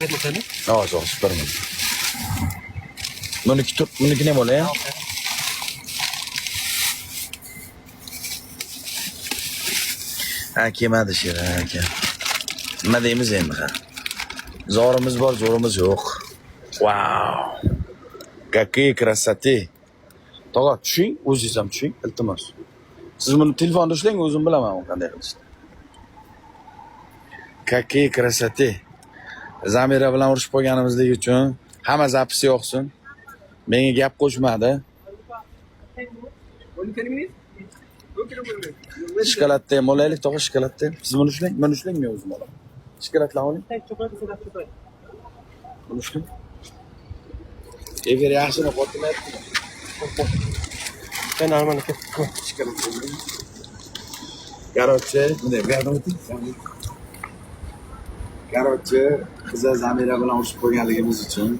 Oh, so super nih. Menurut ini boleh ya? Kelmadi she'ri aka. Nima deymiz endi ha? Zorimiz bor, zo'rimiz yo'q. Wow. Какие красоты. Tog'a tushing, o'zingiz ham tushing, iltimos. Siz buni telefonda ushlang, o'zim bilaman u qanday qilishni. Какие красоты. Zamira bilan urushib qolganimizlik uchun hamma zapis yo'qsin. Menga gap qo'shmadi. Shokoladda ham olaylik, tog'a shokoladda. Siz buni ushlang, men ushlang, men o'zim olaman. Shokoladlar oling. Buni ushlang. Ever yaxshini qo'ymayapti. Ben Arman'ı Короче, bunday bu yerdan o'ting. Короче, qiza Zamira bilan urushib qo'yganligimiz uchun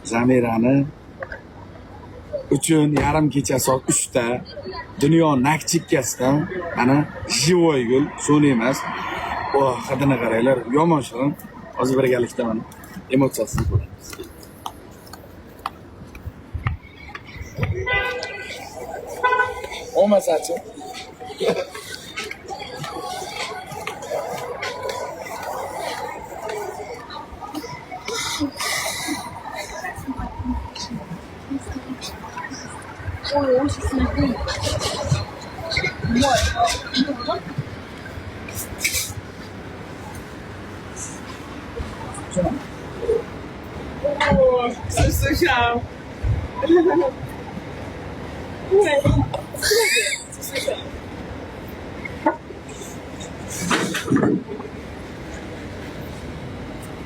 Zamirani uchun yarim kecha soat 3 ta dunyo nak chekkasidan ana живой gul, suvni emas. O hidini qaranglar, yomon shirin. Hozir birgalikda mana emotsiyasini ko'ramiz. Olmasachi. Ой, очень смешно. О, слушай.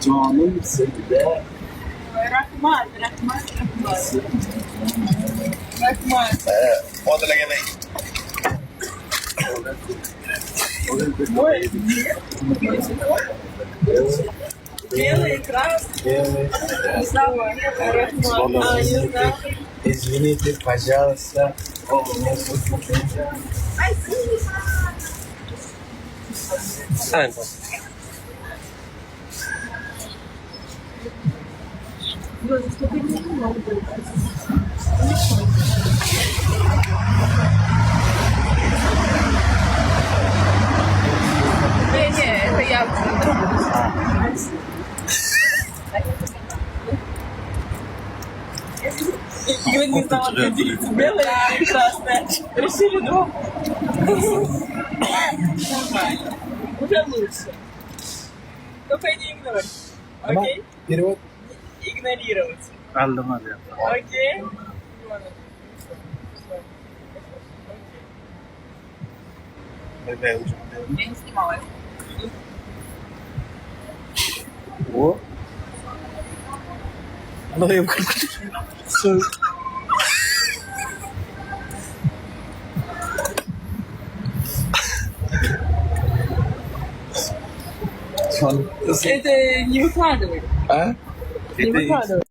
Canım sevdi. Rahmat. Odilagana. Белый, красный. Извините, пожалуйста. Sen. Не, это я Говорит, не знала, как делиться белое или красное. Решили друг. Нормально. Уже лучше. Только не игнорить. Окей? Перевод. Игнорировать. Aldım hadi. Окей? Я не снимала это. O. Alayım. Söz. Son. Это не выкладывай. А? Не выкладывай.